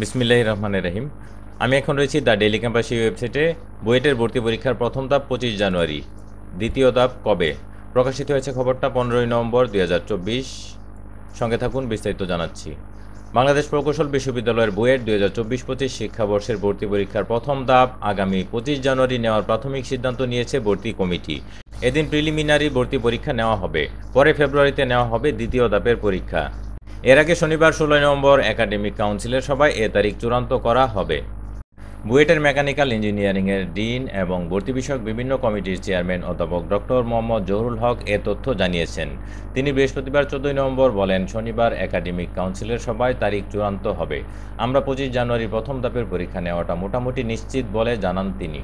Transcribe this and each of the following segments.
বিসমিল্লাহির রহমানির রহিম। আমি এখন রয়েছি দ্য ডেইলি ক্যাম্পাসী ওয়েবসাইটে। বুয়েটের ভর্তি পরীক্ষার প্রথম ধাপ 25 জানুয়ারি, দ্বিতীয় ধাপ কবে? প্রকাশিত হয়েছে খবরটা 15ই নভেম্বর 2024। সঙ্গে থাকুন, বিস্তারিত জানাচ্ছি। বাংলাদেশ প্রকৌশল বিশ্ববিদ্যালয়ের বুয়েট 2024-25 শিক্ষাবর্ষের ভর্তি পরীক্ষার প্রথম ধাপ আগামী 25 জানুয়ারি নেওয়ার প্রাথমিক সিদ্ধান্ত নিয়েছে ভর্তি কমিটি। এদিন প্রিলিমিনারি ভর্তি পরীক্ষা নেওয়া হবে, পরে ফেব্রুয়ারিতে নেওয়া হবে দ্বিতীয় ধাপের পরীক্ষা। এর আগে শনিবার 16 নভেম্বর একাডেমিক কাউন্সিলের সভায় এ তারিখ চূড়ান্ত করা হবে। বুয়েটের মেকানিক্যাল ইঞ্জিনিয়ারিংয়ের ডিন এবং ভর্তি বিষয়ক বিভিন্ন কমিটির চেয়ারম্যান অধ্যাপক ডক্টর মোহাম্মদ জহুরুল হক এ তথ্য জানিয়েছেন। তিনি বৃহস্পতিবার 14 নভেম্বর বলেন, শনিবার একাডেমিক কাউন্সিলের সভায় তারিখ চূড়ান্ত হবে। আমরা 25 জানুয়ারি প্রথম ধাপের পরীক্ষা নেওয়াটা মোটামুটি নিশ্চিত বলে জানান তিনি।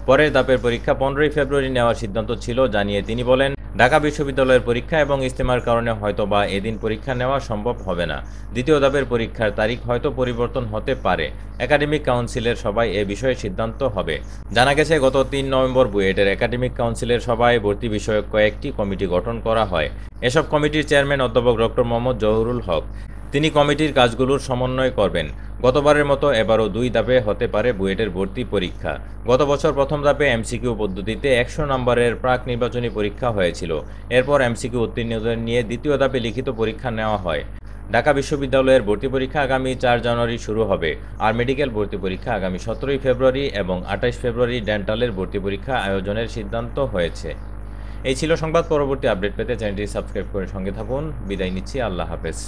পরের ধাপের পরীক্ষা 15ই ফেব্রুয়ারি নেওয়ার সিদ্ধান্ত ছিল জানিয়ে তিনি বলেন, ঢাকা বিশ্ববিদ্যালয়ের পরীক্ষা এবং ইজতেমার কারণে হয়তোবা এদিন পরীক্ষা নেওয়া সম্ভব হবে না। দ্বিতীয় ধাপের পরীক্ষার তারিখ হয়তো পরিবর্তন হতে পারে। একাডেমিক কাউন্সিলের সভায় এ বিষয়ে সিদ্ধান্ত হবে। জানা গেছে, গত 3 নভেম্বর বুয়েটের একাডেমিক কাউন্সিলের সভায় ভর্তি বিষয়ক কয়েকটি কমিটি গঠন করা হয়। এসব কমিটির চেয়ারম্যান অধ্যাপক ডক্টর মোহাম্মদ জহুরুল হক। তিনি কমিটির কাজগুলোর সমন্বয় করবেন। গতবারের মতো এবারও 2 ধাপে হতে পারে বুয়েটের ভর্তি পরীক্ষা। গত বছর প্রথম ধাপে এমসিকিউ পদ্ধতিতে 100 নম্বরের প্রাক নির্বাচনী পরীক্ষা হয়েছিল। এরপর এমসিকিউ উত্তীর্ণদের নিয়ে দ্বিতীয় ধাপে লিখিত পরীক্ষা নেওয়া হয়। ঢাকা বিশ্ববিদ্যালয়ের ভর্তি পরীক্ষা আগামী 4 জানুয়ারি শুরু হবে, আর মেডিকেল ভর্তি পরীক্ষা আগামী 17 ফেব্রুয়ারি এবং 28 ফেব্রুয়ারি ডেন্টালের ভর্তি পরীক্ষা আয়োজনের সিদ্ধান্ত হয়েছে। এই ছিল সংবাদ। পরবর্তী আপডেট পেতে চ্যানেলটি সাবস্ক্রাইব করে সঙ্গে থাকুন। বিদায় নিচ্ছি, আল্লাহ হাফেজ।